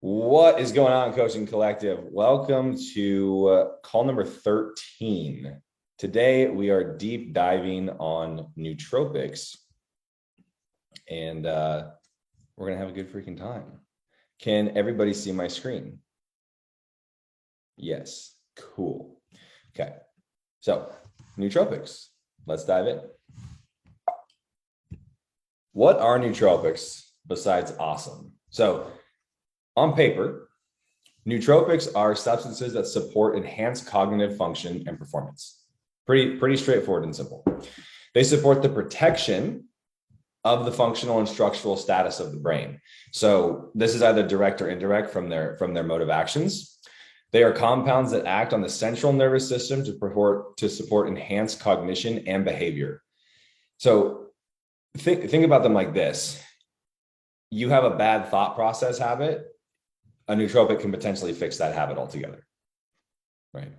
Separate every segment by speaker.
Speaker 1: What is going on, Coaching Collective? Welcome to call number 13. Today, we are deep diving on nootropics, and we're going to have a good freaking time. Can everybody see my screen? Yes. Cool. Okay. So, nootropics. Let's dive in. What are nootropics besides awesome? So, on paper, nootropics are substances that support enhanced cognitive function and performance. Pretty straightforward and simple. They support the protection of the functional and structural status of the brain. So this is either direct or indirect from their mode of actions. They are compounds that act on the central nervous system to support enhanced cognition and behavior. So think about them like this. You have a bad thought process habit. A nootropic can potentially fix that habit altogether, right?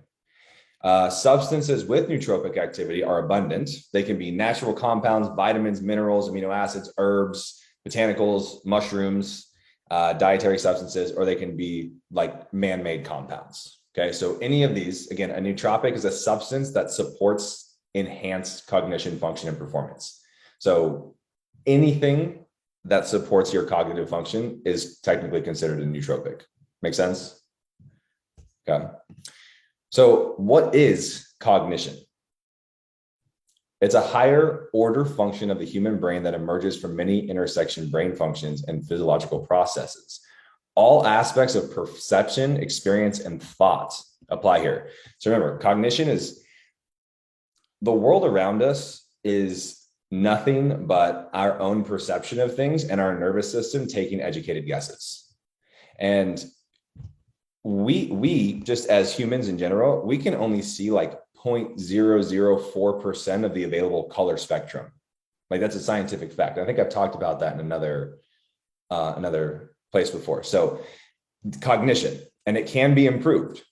Speaker 1: Substances with nootropic activity are abundant. They can be natural compounds, vitamins, minerals, amino acids, herbs, botanicals, mushrooms, dietary substances, or they can be like man-made compounds, okay? So any of these, again, a nootropic is a substance that supports enhanced cognition, function, and performance. So anything that supports your cognitive function is technically considered a nootropic. Make sense? Okay. So what is cognition? It's a higher order function of the human brain that emerges from many intersection brain functions and physiological processes. All aspects of perception, experience, and thought apply here. So remember, cognition is the world around us is nothing but our own perception of things and our nervous system taking educated guesses. And we just as humans in general, we can only see like 0.004% of the available color spectrum. Like that's a scientific fact. I think I've talked about that in another place before. So cognition, and it can be improved.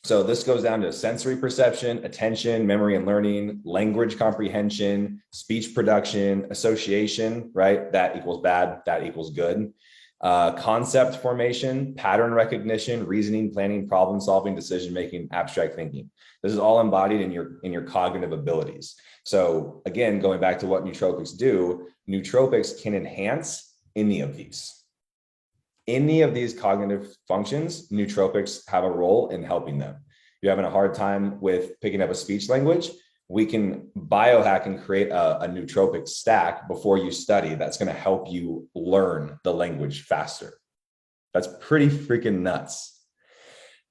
Speaker 1: So this goes down to sensory perception, attention, memory and learning, language comprehension, speech production, association, right? That equals bad, that equals good. Concept formation, pattern recognition, reasoning, planning, problem solving, decision making, abstract thinking. This is all embodied in your cognitive abilities. So again, going back to what nootropics do, nootropics can enhance any of these. Any of these cognitive functions, nootropics have a role in helping them. You're having a hard time with picking up a speech language, we can biohack and create a nootropic stack before you study that's going to help you learn the language faster. That's pretty freaking nuts.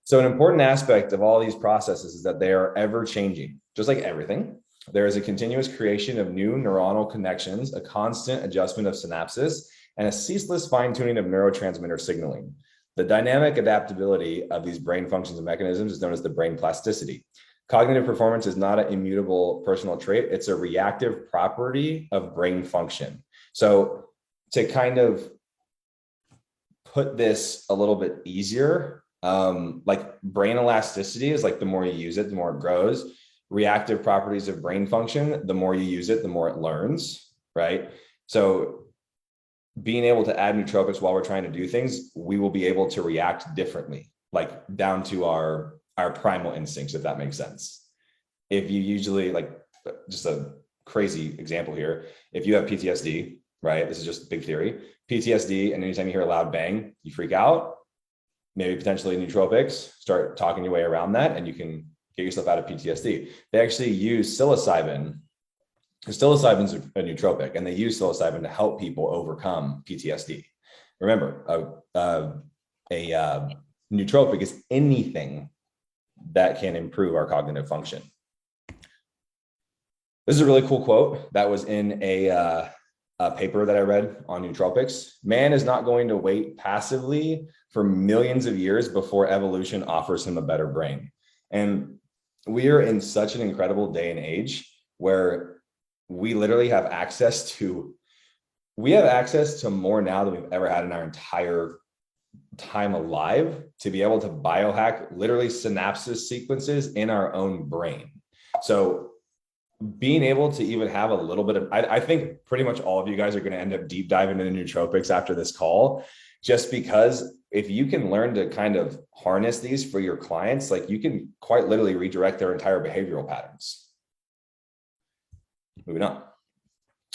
Speaker 1: So an important aspect of all these processes is that they are ever changing, just like everything. There is a continuous creation of new neuronal connections, a constant adjustment of synapses, and a ceaseless fine-tuning of neurotransmitter signaling. The dynamic adaptability of these brain functions and mechanisms is known as the brain plasticity. Cognitive performance is not an immutable personal trait. It's a reactive property of brain function. So to kind of put this a little bit easier, like brain elasticity is like the more you use it, the more it grows. Reactive properties of brain function, the more you use it, the more it learns, right? So being able to add nootropics while we're trying to do things, we will be able to react differently, like down to our primal instincts, if that makes sense. If you usually, like, just a crazy example here, if you have PTSD, right? This is just big theory. PTSD, and anytime you hear a loud bang, you freak out. Maybe potentially nootropics, start talking your way around that, and you can get yourself out of PTSD. They actually use psilocybin. Psilocybin is a nootropic, and they use psilocybin to help people overcome PTSD. Remember, a nootropic is anything that can improve our cognitive function. This is a really cool quote that was in a paper that I read on nootropics. Man is not going to wait passively for millions of years before evolution offers him a better brain. And we are in such an incredible day and age where we literally have access to more now than we've ever had in our entire time alive, to be able to biohack literally synapses sequences in our own brain. So being able to even have a little bit of, I think pretty much all of you guys are going to end up deep diving into nootropics after this call, just because if you can learn to kind of harness these for your clients, like you can quite literally redirect their entire behavioral patterns. Moving on.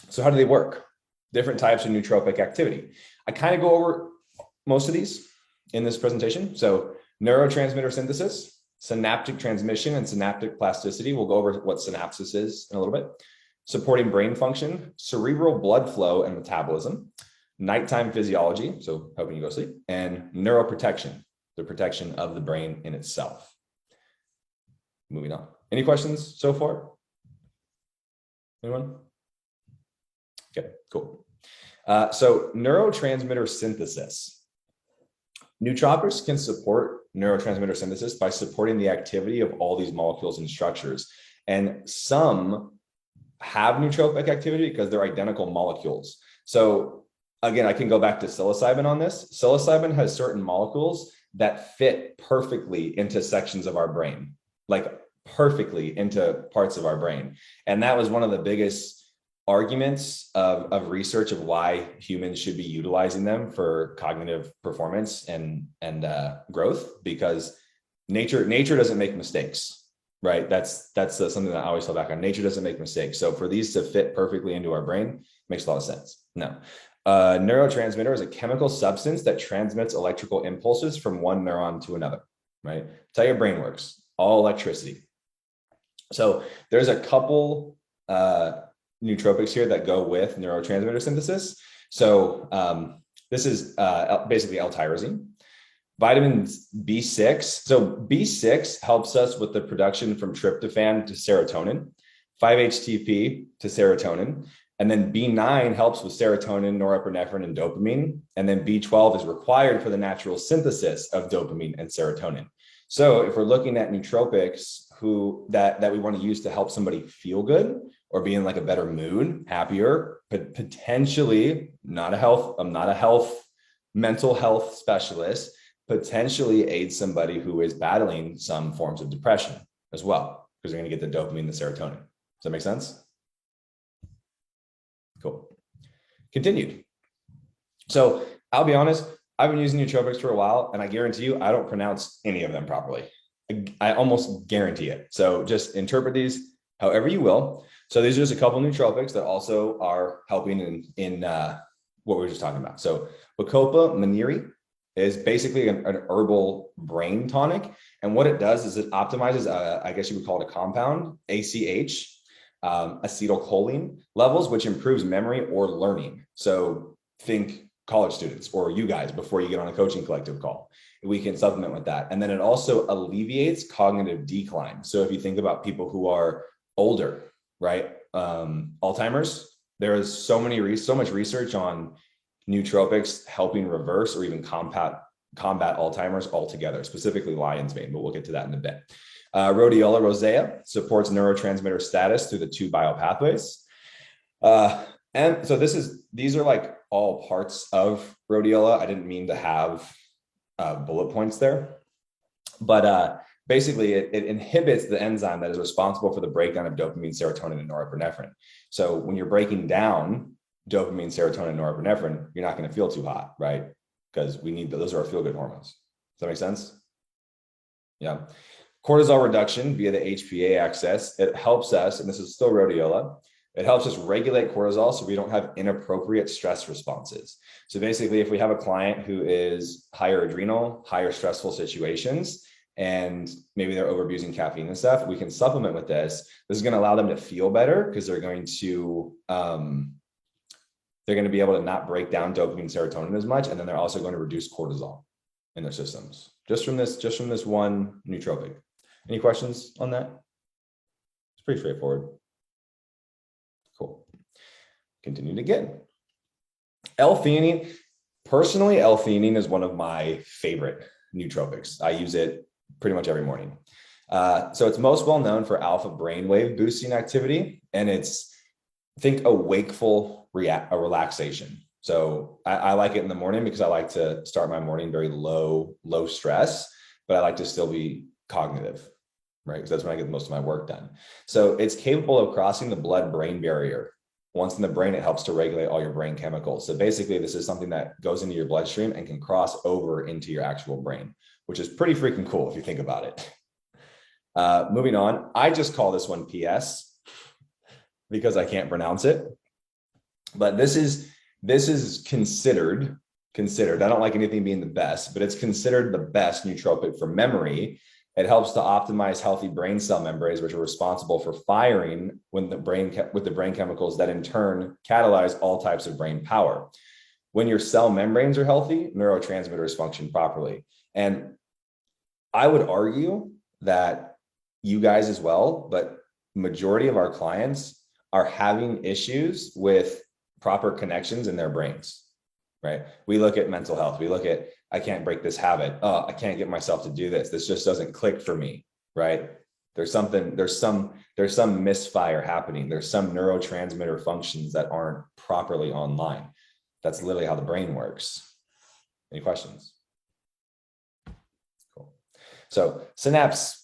Speaker 1: So how do they work? Different types of nootropic activity. I kind of go over most of these in this presentation. So neurotransmitter synthesis, synaptic transmission, and synaptic plasticity. We'll go over what synapsis is in a little bit. Supporting brain function, cerebral blood flow and metabolism, nighttime physiology, so helping you go to sleep, and neuroprotection, the protection of the brain in itself. Moving on. Any questions so far? Anyone? Okay, cool. So neurotransmitter synthesis. Nootropics can support neurotransmitter synthesis by supporting the activity of all these molecules and structures. And some have nootropic activity because they're identical molecules. So again, I can go back to psilocybin on this. Psilocybin has certain molecules that fit perfectly into sections of our brain, like perfectly into parts of our brain. And that was one of the biggest arguments of research of why humans should be utilizing them for cognitive performance and growth, because nature doesn't make mistakes, right? That's something that I always fall back on. Nature doesn't make mistakes. So for these to fit perfectly into our brain makes a lot of sense. No. Neurotransmitter is a chemical substance that transmits electrical impulses from one neuron to another, right? That's how your brain works, all electricity. So there's a couple nootropics here that go with neurotransmitter synthesis. So this is basically L-tyrosine. Vitamin B6. So B6 helps us with the production from tryptophan to serotonin, 5-HTP to serotonin. And then B9 helps with serotonin, norepinephrine, and dopamine. And then B12 is required for the natural synthesis of dopamine and serotonin. So if we're looking at nootropics that we want to use to help somebody feel good or be in like a better mood, happier, but potentially I'm not a mental health specialist, potentially aid somebody who is battling some forms of depression as well, because they're going to get the dopamine and the serotonin. Does that make sense? Cool. Continued. So I'll be honest, I've been using nootropics for a while, and I guarantee you, I don't pronounce any of them properly. I almost guarantee it. So just interpret these however you will. So these are just a couple nootropics that also are helping in what we were just talking about. So Bacopa Maniri is basically an herbal brain tonic. And what it does is it optimizes, I guess you would call it a compound, ACH, acetylcholine levels, which improves memory or learning. So think college students or you guys before you get on a coaching collective call. We can supplement with that. And then it also alleviates cognitive decline. So if you think about people who are older, right? Alzheimer's, there is so much research on nootropics helping reverse or even combat Alzheimer's altogether, specifically lion's mane, but we'll get to that in a bit. Rhodiola rosea supports neurotransmitter status through the 2 biopathways. And so these are like all parts of rhodiola. I didn't mean to have bullet points there, but basically it inhibits the enzyme that is responsible for the breakdown of dopamine, serotonin, and norepinephrine. So when you're breaking down dopamine, serotonin, and norepinephrine, you're not going to feel too hot, right? Because those are our feel-good hormones. Does that make sense? Yeah. Cortisol reduction via the HPA axis, it helps us, and this is still rhodiola, it helps us regulate cortisol so we don't have inappropriate stress responses. So basically, if we have a client who is higher adrenal, higher stressful situations, and maybe they're overabusing caffeine and stuff, we can supplement with this. This is going to allow them to feel better because they're going to be able to not break down dopamine and serotonin as much, and then they're also going to reduce cortisol in their systems just from this one nootropic. Any questions on that? It's pretty straightforward. Cool. Continue again. L-theanine. Personally, L-theanine is one of my favorite nootropics. I use it pretty much every morning. So it's most well known for alpha brainwave boosting activity, and think a wakeful relaxation. So I like it in the morning because I like to start my morning very low stress, but I like to still be cognitive, right? Because that's when I get most of my work done. So it's capable of crossing the blood-brain barrier. Once in the brain, it helps to regulate all your brain chemicals. So basically, this is something that goes into your bloodstream and can cross over into your actual brain, which is pretty freaking cool if you think about it. Moving on, I just call this one PS because I can't pronounce it. But this is considered, I don't like anything being the best, but it's considered the best nootropic for memory. It helps to optimize healthy brain cell membranes, which are responsible for firing with the brain chemicals that in turn catalyze all types of brain power. When your cell membranes are healthy, neurotransmitters function properly. And I would argue that you guys as well, but majority of our clients are having issues with proper connections in their brains, right? We look at mental health. We look at, I can't break this habit. Oh, I can't get myself to do this. This just doesn't click for me, right? There's some misfire happening. There's some neurotransmitter functions that aren't properly online. That's literally how the brain works. Any questions? Cool. So synapses,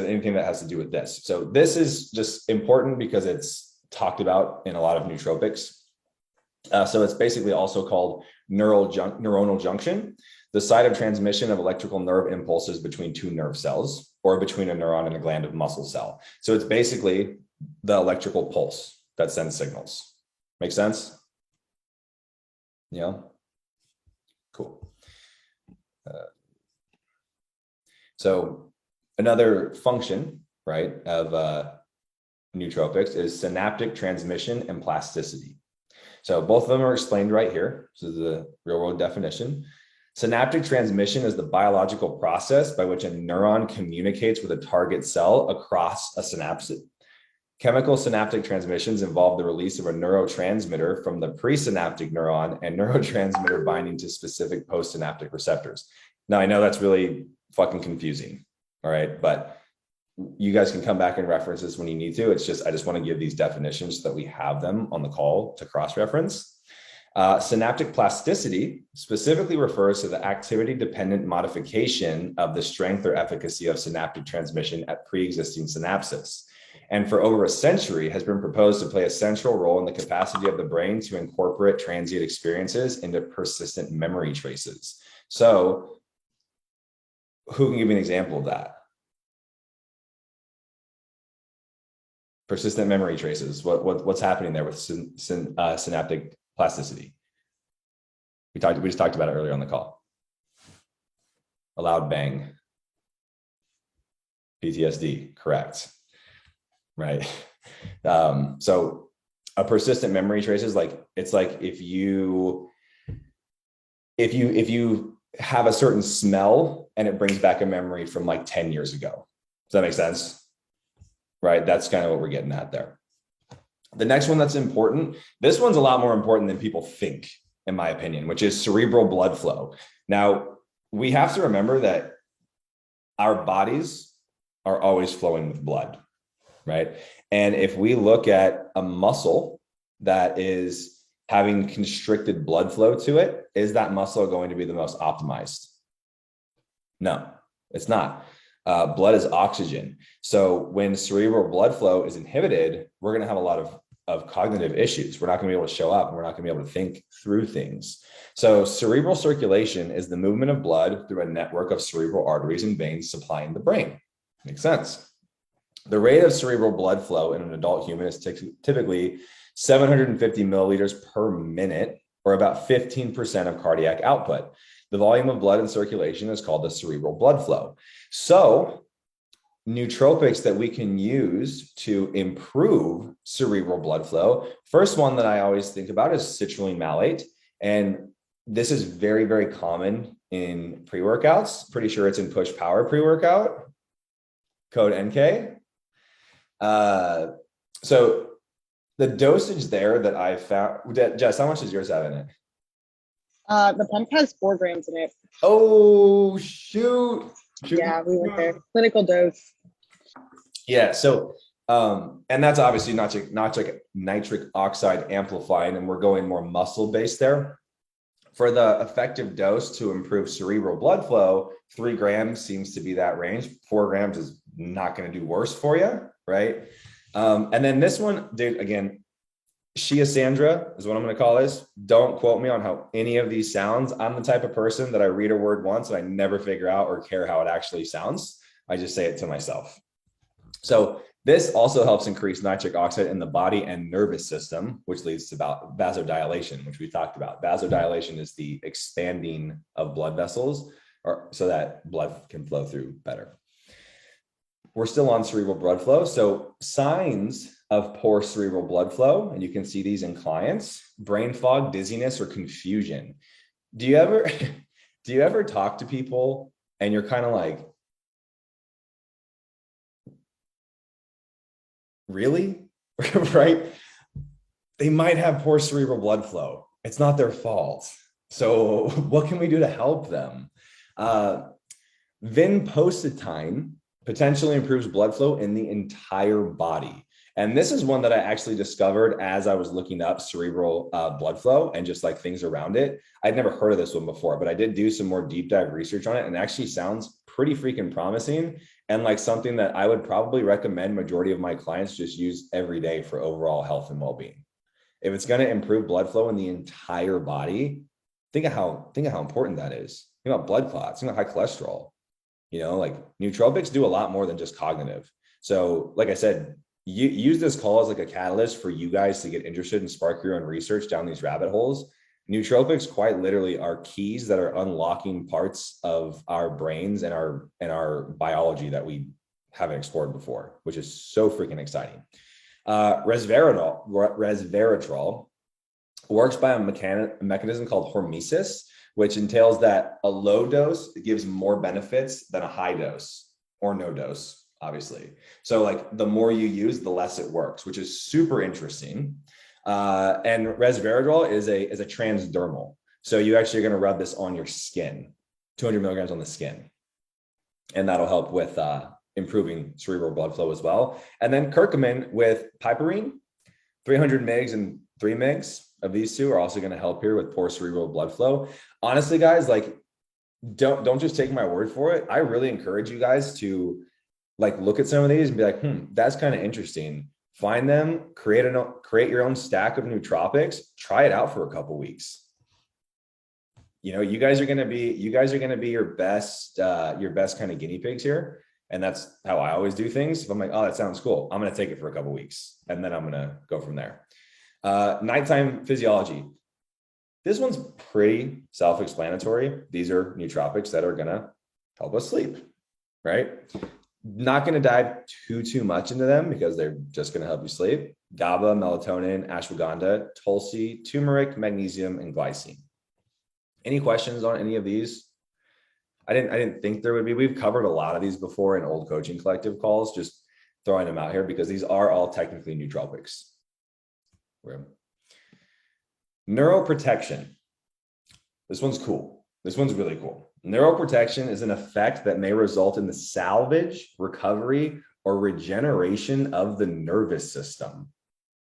Speaker 1: anything that has to do with this. So this is just important because it's talked about in a lot of nootropics. So it's basically also called neuronal junction, the site of transmission of electrical nerve impulses between two nerve cells or between a neuron and a gland of muscle cell. So it's basically the electrical pulse that sends signals. Make sense? Yeah. Cool. So another function, right, of nootropics is synaptic transmission and plasticity. So both of them are explained right here. This is the real world definition. Synaptic transmission is the biological process by which a neuron communicates with a target cell across a synapse. Chemical synaptic transmissions involve the release of a neurotransmitter from the presynaptic neuron and neurotransmitter binding to specific postsynaptic receptors. Now, I know that's really fucking confusing, all right? But you guys can come back and reference this when you need to. It's just, I just want to give these definitions so that we have them on the call to cross-reference. Synaptic plasticity specifically refers to the activity-dependent modification of the strength or efficacy of synaptic transmission at pre-existing synapses. And for over a century has been proposed to play a central role in the capacity of the brain to incorporate transient experiences into persistent memory traces. So who can give me an example of that? Persistent memory traces. What's happening there with synaptic plasticity? We just talked about it earlier on the call. A loud bang. PTSD, correct. Right. So a persistent memory trace is like, it's like if you have a certain smell and it brings back a memory from like 10 years ago. Does that make sense? Right? That's kind of what we're getting at there. The next one that's important, this one's a lot more important than people think, in my opinion, which is cerebral blood flow. Now, we have to remember that our bodies are always flowing with blood, right? And if we look at a muscle that is having constricted blood flow to it, is that muscle going to be the most optimized? No, it's not. Blood is oxygen. So when cerebral blood flow is inhibited, we're going to have a lot of cognitive issues. We're not going to be able to show up and we're not going to be able to think through things. So cerebral circulation is the movement of blood through a network of cerebral arteries and veins supplying the brain. Makes sense. The rate of cerebral blood flow in an adult human is typically 750 milliliters per minute, or about 15% of cardiac output. The volume of blood in circulation is called the cerebral blood flow. So nootropics that we can use to improve cerebral blood flow. First one that I always think about is citrulline malate. And this is very, very common in pre-workouts. Pretty sure it's in Push Power pre-workout, code NK. So the dosage there that I found, Jess, how much does yours have in it?
Speaker 2: The pump has 4 grams in it.
Speaker 1: Oh, shoot.
Speaker 2: Yeah, we went there. Clinical dose.
Speaker 1: Yeah. So, and that's obviously not like nitric oxide amplifying, and we're going more muscle based there. For the effective dose to improve cerebral blood flow, 3 grams seems to be that range. 4 grams is not going to do worse for you, right? And then this one, dude, again, Shia Sandra is what I'm going to call this. Don't quote me on how any of these sounds. I'm the type of person that I read a word once and I never figure out or care how it actually sounds. I just say it to myself. So this also helps increase nitric oxide in the body and nervous system, which leads to vasodilation, which we talked about. Vasodilation is the expanding of blood vessels so that blood can flow through better. We're still on cerebral blood flow. So signs of poor cerebral blood flow, and you can see these in clients: brain fog, dizziness, or confusion. Do you ever talk to people and you're kind of like, really? Right? They might have poor cerebral blood flow. It's not their fault. So what can we do to help them? Vinpocetine potentially improves blood flow in the entire body. And this is one that I actually discovered as I was looking up cerebral blood flow and just like things around it. I'd never heard of this one before, but I did do some more deep dive research on it, and it actually sounds pretty freaking promising, and like something that I would probably recommend majority of my clients just use every day for overall health and well-being. If it's going to improve blood flow in the entire body, think of how important that is. Think about blood clots, think about high cholesterol. You know, like nootropics do a lot more than just cognitive. So like I said, you use this call as like a catalyst for you guys to get interested and spark your own research down these rabbit holes. Nootropics quite literally are keys that are unlocking parts of our brains and our biology that we haven't explored before, which is so freaking exciting. Resveratrol works by a mechanism called hormesis, which entails that a low dose gives more benefits than a high dose or no dose, obviously. So like the more you use, the less it works, which is super interesting. And resveratrol is a transdermal. So you actually are going to rub this on your skin, 200 milligrams on the skin. And that'll help with improving cerebral blood flow as well. And then curcumin with piperine, 300 mgs and 3 mgs of these two are also going to help here with poor cerebral blood flow. Honestly, guys, like don't just take my word for it. I really encourage you guys to like look at some of these and be like, that's kind of interesting. Find them, create your own stack of nootropics, try it out for a couple weeks. You know, you guys are going to be your best kind of guinea pigs here. And that's how I always do things. If I'm like, oh, that sounds cool, I'm going to take it for a couple weeks and then I'm going to go from there. Nighttime physiology. This one's pretty self-explanatory. These are nootropics that are going to help us sleep, right? Not going to dive too much into them because they're just going to help you sleep. GABA, melatonin, ashwagandha, tulsi, turmeric, magnesium, and glycine. Any questions on any of these? I didn't think there would be. We've covered a lot of these before in old coaching collective calls, just throwing them out here because these are all technically nootropics. Neuroprotection. This one's cool. This one's really cool. Neuroprotection is an effect that may result in the salvage, recovery, or regeneration of the nervous system.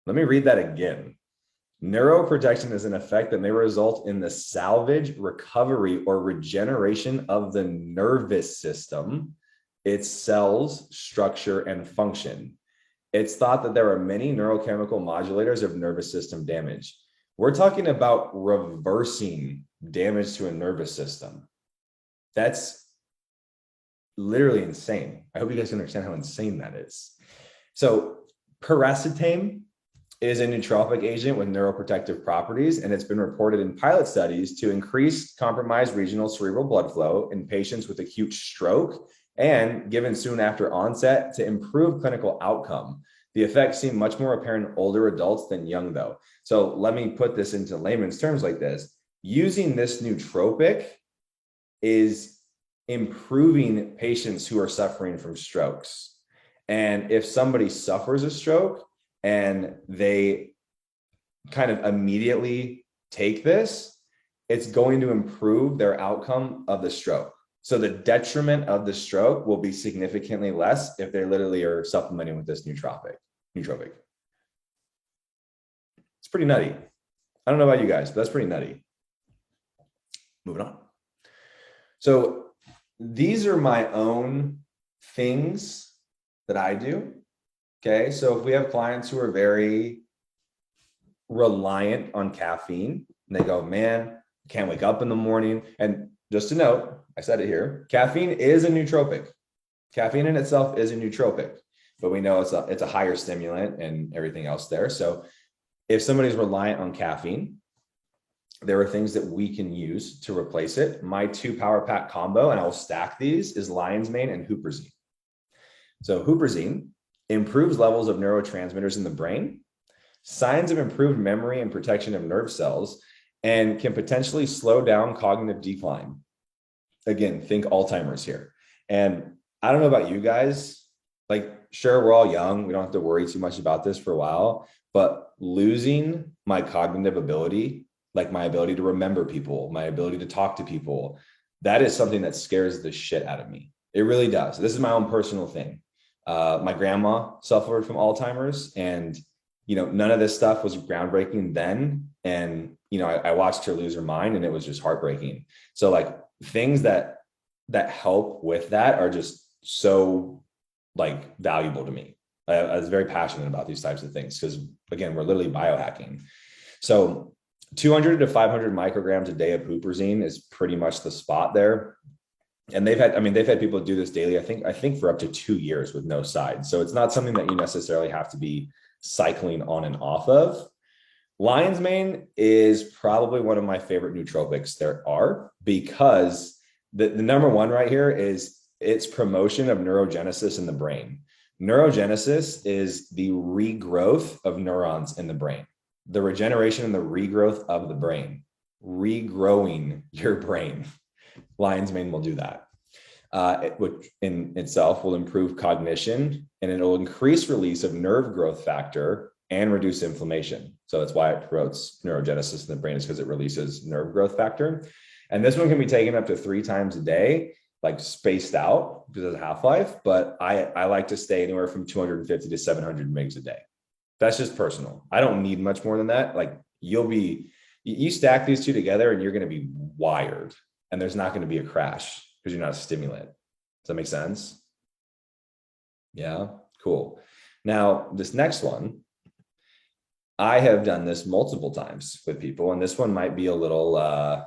Speaker 1: Let me read that again. Neuroprotection is an effect that may result in the salvage, recovery, or regeneration of the nervous system, its cells, structure, and function. It's thought that there are many neurochemical modulators of nervous system damage. We're talking about reversing damage to a nervous system. That's literally insane. I hope you guys understand how insane that is. So piracetam is a nootropic agent with neuroprotective properties, and it's been reported in pilot studies to increase compromised regional cerebral blood flow in patients with acute stroke and given soon after onset to improve clinical outcome. The effects seem much more apparent in older adults than young, though. So let me put this into layman's terms like this. Using this nootropic is improving patients who are suffering from strokes. And if somebody suffers a stroke and they kind of immediately take this, it's going to improve their outcome of the stroke. So the detriment of the stroke will be significantly less if they literally are supplementing with this nootropic. It's pretty nutty. I don't know about you guys, but that's pretty nutty. Moving on. So these are my own things that I do. Okay. So if we have clients who are very reliant on caffeine and they go, man, can't wake up in the morning. And just to note, I said it here, caffeine is a nootropic. Caffeine in itself is a nootropic, but we know it's a higher stimulant and everything else there. So if somebody's reliant on caffeine, there are things that we can use to replace it. My 2 power pack combo, and I'll stack these, is lion's mane and huperzine. So huperzine improves levels of neurotransmitters in the brain, signs of improved memory and protection of nerve cells, and can potentially slow down cognitive decline. Again, think Alzheimer's here. And I don't know about you guys, like, sure, we're all young. We don't have to worry too much about this for a while, but losing my cognitive ability, like my ability to remember people, my ability to talk to people, that is something that scares the shit out of me. It really does. This is my own personal thing. My grandma suffered from Alzheimer's, and, none of this stuff was groundbreaking then. And, I watched her lose her mind, and it was just heartbreaking. So like things that help with that are just so like valuable to me. I was very passionate about these types of things because, again, we're literally biohacking. So 200 to 500 micrograms a day of huperzine is pretty much the spot there. And they've had people do this daily, I think for up to 2 years with no sides. So it's not something that you necessarily have to be cycling on and off of. Lion's mane is probably one of my favorite nootropics there are, because the number one right here is its promotion of neurogenesis in the brain. Neurogenesis is the regrowth of neurons in the brain, the regeneration and the regrowth of the brain, regrowing your brain. Lion's mane will do that, which in itself will improve cognition, and it will increase release of nerve growth factor and reduce inflammation. So that's why it promotes neurogenesis in the brain, is because it releases nerve growth factor. And this one can be taken up to 3 times a day, like spaced out because of the half-life. But I like to stay anywhere from 250 to 700 mgs a day. That's just personal. I don't need much more than that. Like you stack these two together and you're going to be wired, and there's not going to be a crash because you're not a stimulant. Does that make sense? Yeah, cool. Now, this next one, I have done this multiple times with people, and this one might be a little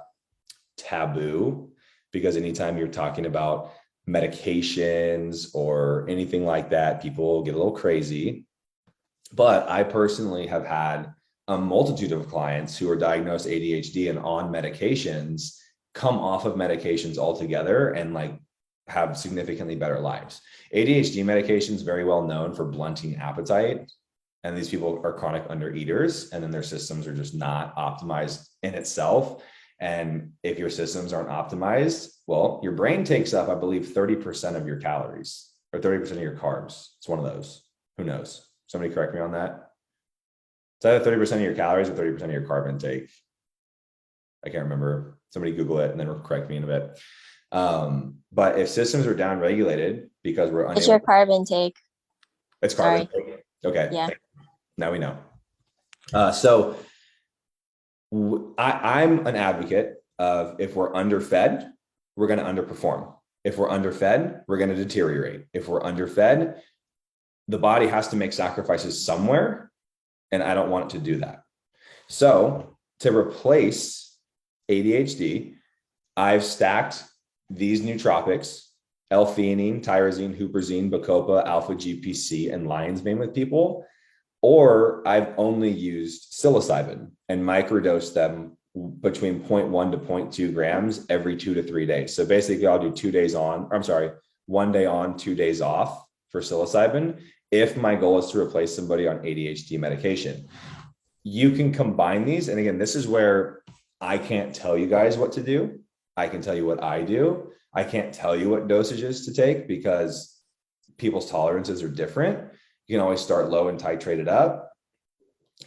Speaker 1: taboo, because anytime you're talking about medications or anything like that, people get a little crazy. But I personally have had a multitude of clients who are diagnosed ADHD and on medications come off of medications altogether and like have significantly better lives. ADHD medication is very well known for blunting appetite. And these people are chronic undereaters, and then their systems are just not optimized in itself. And if your systems aren't optimized, well, your brain takes up, I believe, 30% of your calories or 30% of your carbs. It's one of those. Who knows? Somebody correct me on that. It's either 30% of your calories or 30% of your carb intake. I can't remember. Somebody Google it and then correct me in a bit. But if systems are down regulated because we're unable,
Speaker 3: it's your carb intake.
Speaker 1: It's carb intake. Okay.
Speaker 3: Yeah.
Speaker 1: Now we know. So I'm an advocate of, if we're underfed, we're going to underperform. If we're underfed, we're going to deteriorate. If we're underfed, the body has to make sacrifices somewhere, and I don't want it to do that. So to replace ADHD, I've stacked these nootropics, L-theanine, tyrosine, huperzine, bacopa, alpha GPC, and lion's mane with people. Or I've only used psilocybin and microdosed them between 0.1 to 0.2 grams every 2 to 3 days. So basically I'll do 2 days on, 1 day on, 2 days off for psilocybin, if my goal is to replace somebody on ADHD medication. You can combine these. And again, this is where I can't tell you guys what to do. I can tell you what I do. I can't tell you what dosages to take because people's tolerances are different. You can always start low and titrate it up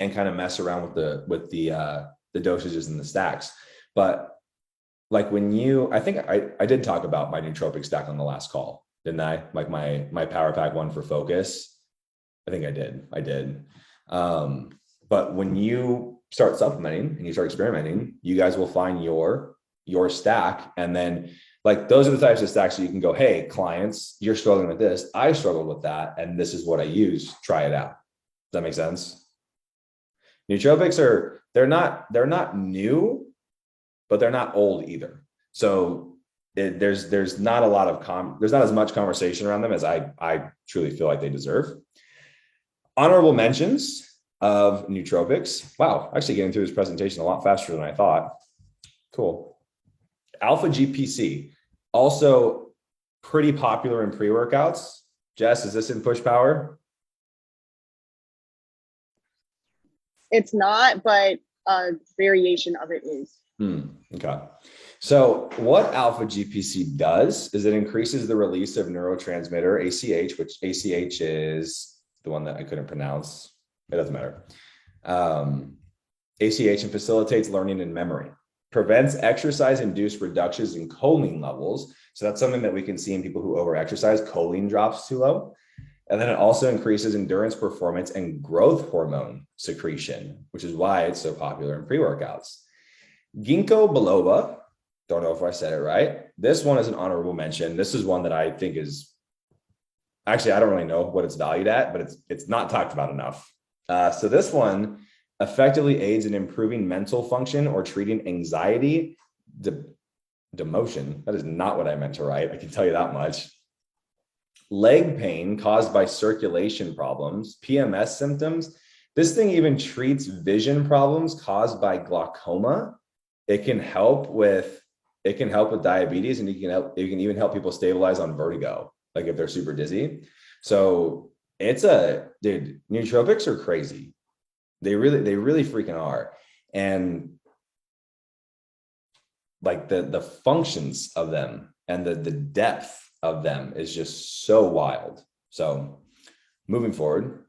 Speaker 1: and kind of mess around with the dosages and the stacks. But like I think I did talk about my nootropic stack on the last call, didn't I? Like my power pack one for focus. I think I did. But when you start supplementing and you start experimenting, you guys will find your your stack. And then like, those are the types of stacks that you can go, hey, clients, you're struggling with this. I struggled with that. And this is what I use. Try it out. Does that make sense? Nootropics they're not new, but they're not old either. So there's not a lot of there's not as much conversation around them as I truly feel like they deserve. Honorable mentions of nootropics. Wow, actually getting through this presentation a lot faster than I thought. Cool. Alpha GPC, also pretty popular in pre-workouts. Jess, is this in push power?
Speaker 2: It's not, but a variation of it is.
Speaker 1: Okay. So what alpha GPC does is it increases the release of neurotransmitter ACH, which ACH is the one that I couldn't pronounce. It doesn't matter. ACH, and facilitates learning and memory. Prevents exercise-induced reductions in choline levels. So that's something that we can see in people who over-exercise. Choline drops too low. And then it also increases endurance performance and growth hormone secretion, which is why it's so popular in pre-workouts. Ginkgo biloba, don't know if I said it right. This one is an honorable mention. This is one that I think is, actually, I don't really know what it's valued at, but it's not talked about enough. So this one effectively aids in improving mental function or treating anxiety, demotion. That is not what I meant to write. I can tell you that much. Leg pain caused by circulation problems, PMS symptoms. This thing even treats vision problems caused by glaucoma. It can help with diabetes, and it can even help people stabilize on vertigo, like if they're super dizzy. So dude, nootropics are crazy. They really freaking are. And like the functions of them and the depth of them is just so wild. So moving forward,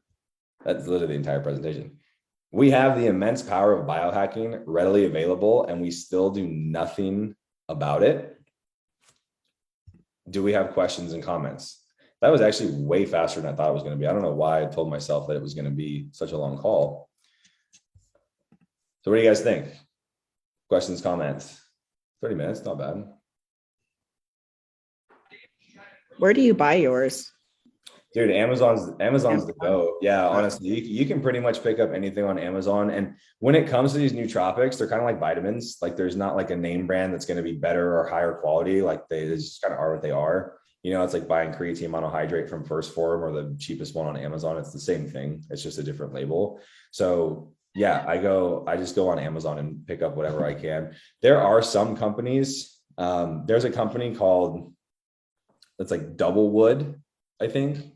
Speaker 1: that's literally the entire presentation. We have the immense power of biohacking readily available, and we still do nothing about it. Do we have questions and comments? That was actually way faster than I thought it was going to be. I don't know why I told myself that it was going to be such a long call. So what do you guys think? Questions, comments? 30 minutes, not bad.
Speaker 3: Where do you buy yours?
Speaker 1: Dude, Amazon's the go. Yeah, honestly, you can pretty much pick up anything on Amazon. And when it comes to these nootropics, they're kind of like vitamins. Like there's not like a name brand that's going to be better or higher quality. Like they just kind of are what they are. You know, it's like buying creatine monohydrate from First Form or the cheapest one on Amazon. It's the same thing. It's just a different label. So yeah, I just go on Amazon and pick up whatever I can. There are some companies. There's a company called, it's like Doublewood, I think.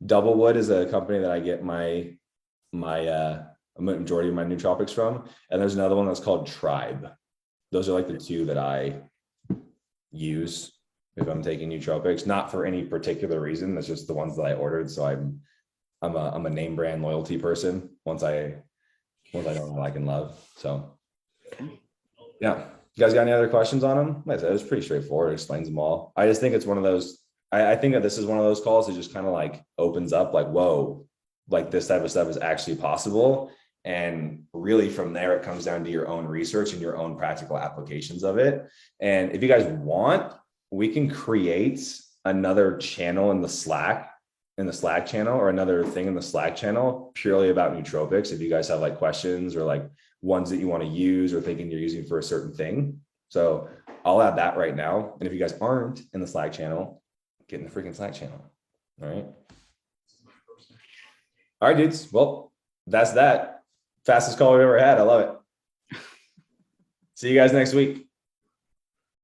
Speaker 1: Doublewood is a company that I get my majority of my nootropics from. And there's another one that's called Tribe. Those are like the two that I use if I'm taking nootropics, not for any particular reason. That's just the ones that I ordered. So I'm a name brand loyalty person once I know what I can love. So yeah. You guys got any other questions on them? Like I said, it was pretty straightforward. It explains them all. I just think it's one of those, I think that this is one of those calls that just kind of like opens up like, whoa, like this type of stuff is actually possible. And really from there, it comes down to your own research and your own practical applications of it. And if you guys want, we can create another channel in the Slack channel, or another thing in the Slack channel purely about nootropics. If you guys have like questions or like ones that you want to use or thinking you're using for a certain thing. So I'll add that right now. And if you guys aren't in the Slack channel, get in the freaking Slack channel. All right. All right, dudes. Well, that's that. Fastest call we've ever had. I love it. See you guys next week.